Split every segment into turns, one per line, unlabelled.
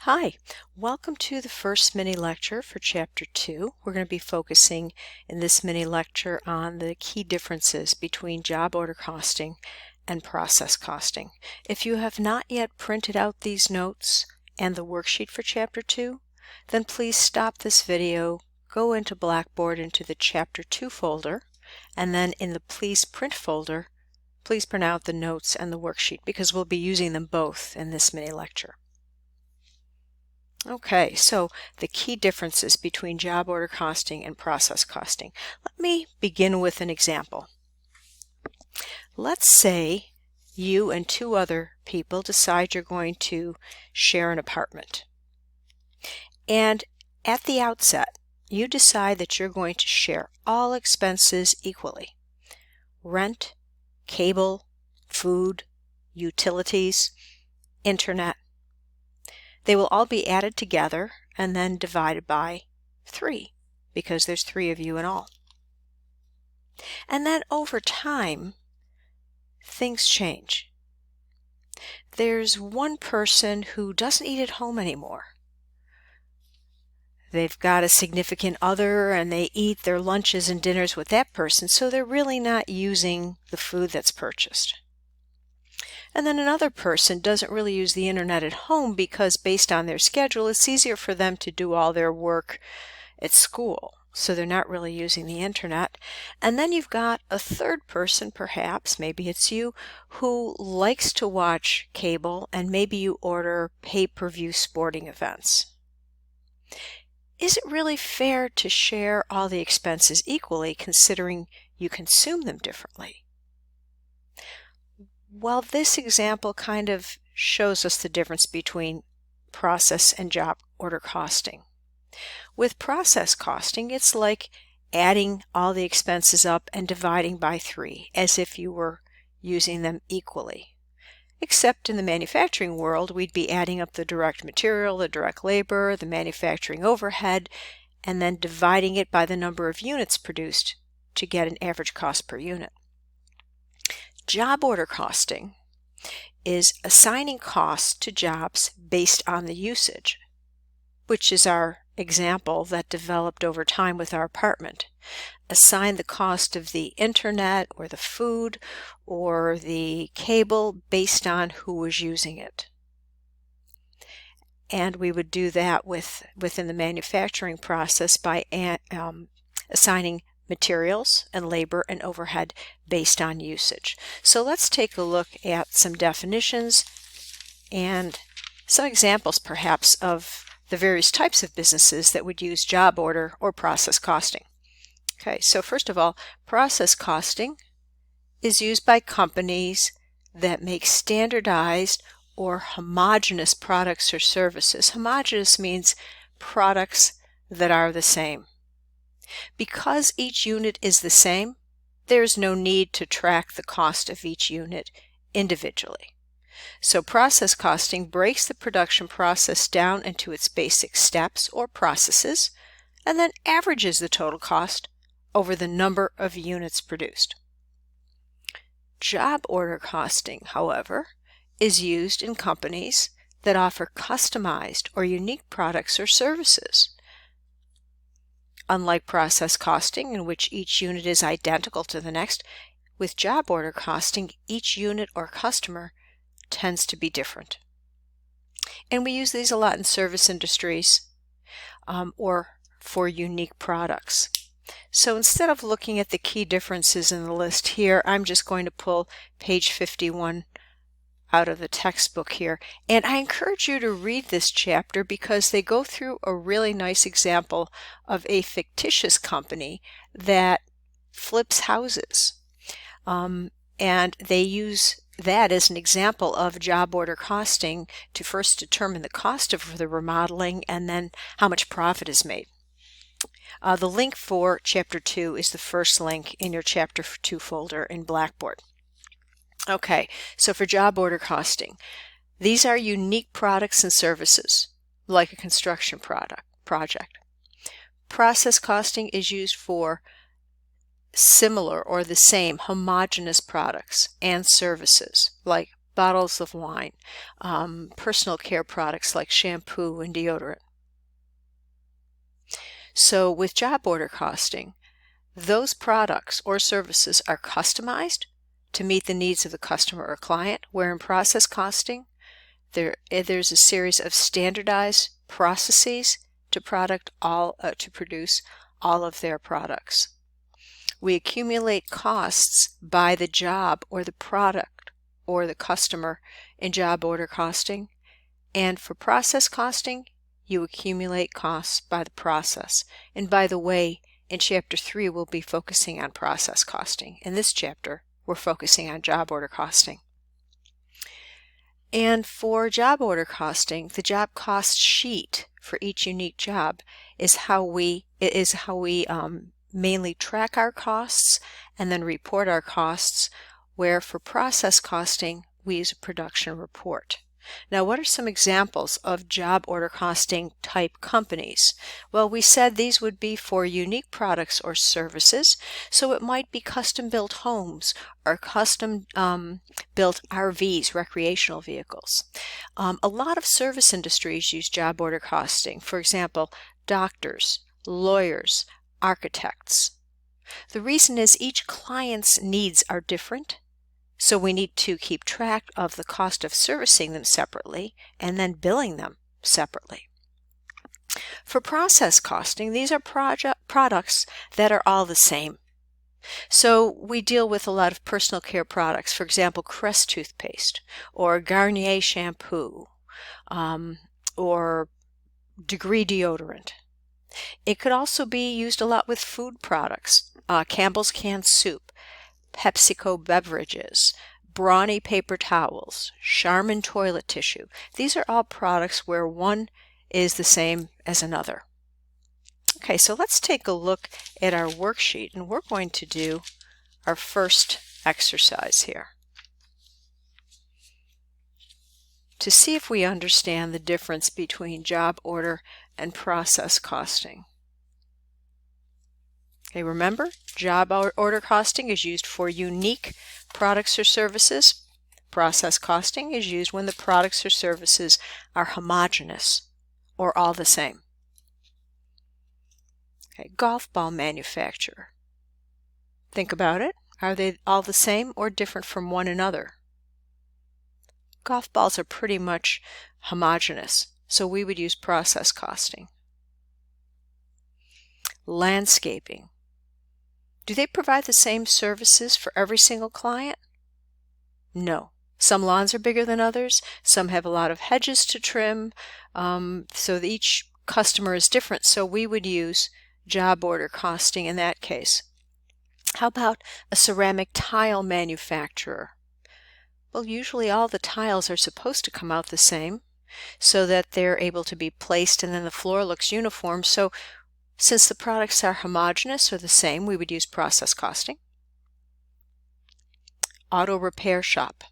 Hi, welcome to the first mini lecture for Chapter 2. We're going to be focusing in this mini lecture on the key differences between job order costing and process costing. If you have not yet printed out these notes and the worksheet for Chapter 2, then please stop this video, go into Blackboard into the Chapter 2 folder, and then in the Please Print folder, please print out the notes and the worksheet because we'll be using them both in this mini lecture. Okay, so the key differences between job order costing and process costing. Let me begin with an example. Let's say you and two other people decide you're going to share an apartment. And at the outset, you decide that you're going to share all expenses equally. Rent, cable, food, utilities, internet. They will all be added together and then divided by 3 because there's 3 of you in all. And then over time, things change. There's one person who doesn't eat at home anymore. They've got a significant other and they eat their lunches and dinners with that person, so they're really not using the food that's purchased. And then another person doesn't really use the internet at home because based on their schedule, it's easier for them to do all their work at school. So they're not really using the internet. And then you've got a third person, perhaps, maybe it's you, who likes to watch cable and maybe you order pay-per-view sporting events. Is it really fair to share all the expenses equally considering you consume them differently? Well, this example kind of shows us the difference between process and job order costing. With process costing, it's like adding all the expenses up and dividing by 3, as if you were using them equally. Except in the manufacturing world, we'd be adding up the direct material, the direct labor, the manufacturing overhead, and then dividing it by the number of units produced to get an average cost per unit. Job order costing is assigning costs to jobs based on the usage, which is our example that developed over time with our apartment. Assign the cost of the internet or the food or the cable based on who was using it. And we would do that within the manufacturing process by assigning materials and labor and overhead based on usage. So let's take a look at some definitions and some examples perhaps of the various types of businesses that would use job order or process costing. Okay, so first of all, process costing is used by companies that make standardized or homogeneous products or services. Homogeneous means products that are the same. Because each unit is the same, there's no need to track the cost of each unit individually. So process costing breaks the production process down into its basic steps or processes and then averages the total cost over the number of units produced. Job order costing, however, is used in companies that offer customized or unique products or services. Unlike process costing, in which each unit is identical to the next, with job order costing, each unit or customer tends to be different. And we use these a lot in service industries or for unique products. So instead of looking at the key differences in the list here, I'm just going to pull page 51 out of the textbook here. And I encourage you to read this chapter because they go through a really nice example of a fictitious company that flips houses. And they use that as an example of job order costing to first determine the cost of the remodeling and then how much profit is made. The link for Chapter 2 is the first link in your Chapter 2 folder in Blackboard. Okay, so for job order costing, these are unique products and services, like a construction project. Process costing is used for similar or the same homogeneous products and services, like bottles of wine, personal care products like shampoo and deodorant. So with job order costing, those products or services are customized to meet the needs of the customer or client, where in process costing, there's a series of standardized processes to produce all of their products. We accumulate costs by the job or the product or the customer in job order costing, and for process costing, you accumulate costs by the process. And by the way, in Chapter 3, we'll be focusing on process costing. In this chapter, we're focusing on job order costing. And for job order costing, the job cost sheet for each unique job is how we mainly track our costs and then report our costs, where for process costing, we use a production report. Now, what are some examples of job order costing type companies? Well, we said these would be for unique products or services, so it might be custom-built homes or custom-built RVs, recreational vehicles. A lot of service industries use job order costing. For example, doctors, lawyers, architects. The reason is each client's needs are different, so we need to keep track of the cost of servicing them separately and then billing them separately. For process costing, these are products that are all the same. So we deal with a lot of personal care products, for example, Crest toothpaste or Garnier shampoo or Degree deodorant. It could also be used a lot with food products, Campbell's canned soup, PepsiCo beverages, Brawny paper towels, Charmin toilet tissue. These are all products where one is the same as another. Okay, so let's take a look at our worksheet, and we're going to do our first exercise here to see if we understand the difference between job order and process costing. Okay, remember, job order costing is used for unique products or services. Process costing is used when the products or services are homogeneous or all the same. Okay, golf ball manufacturer. Think about it. Are they all the same or different from one another? Golf balls are pretty much homogeneous, so we would use process costing. Landscaping. Do they provide the same services for every single client? No. Some lawns are bigger than others. Some have a lot of hedges to trim. So each customer is different. So we would use job order costing in that case. How about a ceramic tile manufacturer? Well, usually all the tiles are supposed to come out the same so that they're able to be placed and then the floor looks uniform. So since the products are homogeneous or the same, we would use process costing. Auto repair shop.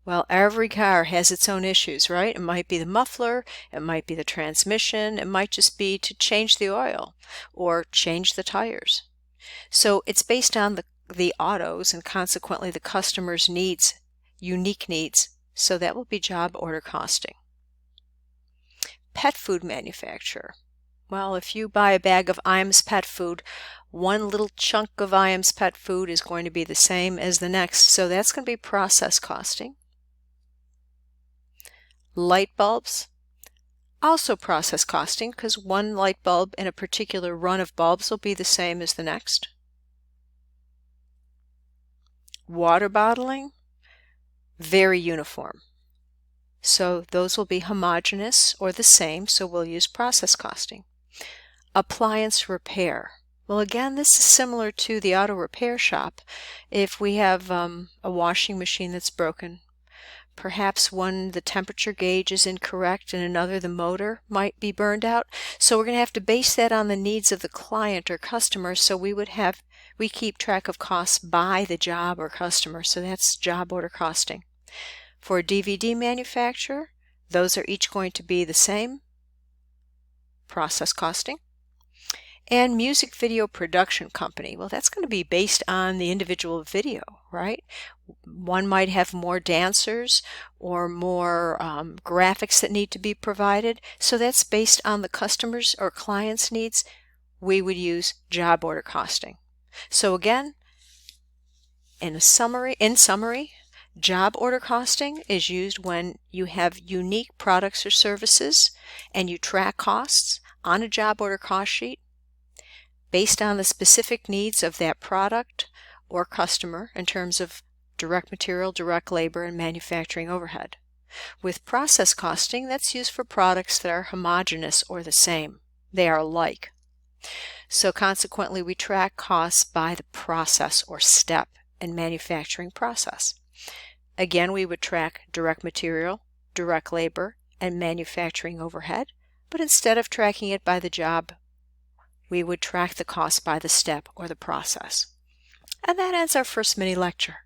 Well, every car has its own issues, right? It might be the muffler, it might be the transmission, it might just be to change the oil or change the tires. So it's based on the autos and consequently the customer's needs, unique needs. So that will be job order costing. Pet food manufacturer. Well, if you buy a bag of Iams pet food, one little chunk of Iams pet food is going to be the same as the next, so that's going to be process costing. Light bulbs, also process costing, because one light bulb in a particular run of bulbs will be the same as the next. Water bottling, very uniform. So those will be homogeneous or the same, so we'll use process costing. Appliance repair. Well, again, this is similar to the auto repair shop. If we have a washing machine that's broken, perhaps one, the temperature gauge is incorrect, and another, the motor might be burned out. So we're going to have to base that on the needs of the client or customer. So we keep track of costs by the job or customer. So that's job order costing. For a DVD manufacturer, those are each going to be the same, process costing. And music video production company, well, that's going to be based on the individual video, right? One might have more dancers or more graphics that need to be provided. So that's based on the customer's or client's needs. We would use job order costing. So again, in summary, job order costing is used when you have unique products or services and you track costs on a job order cost sheet based on the specific needs of that product or customer in terms of direct material, direct labor, and manufacturing overhead. With process costing, that's used for products that are homogeneous or the same. They are alike. So consequently, we track costs by the process or step in manufacturing process. Again, we would track direct material, direct labor, and manufacturing overhead, but instead of tracking it by the job, we would track the cost by the step or the process. And that ends our first mini lecture.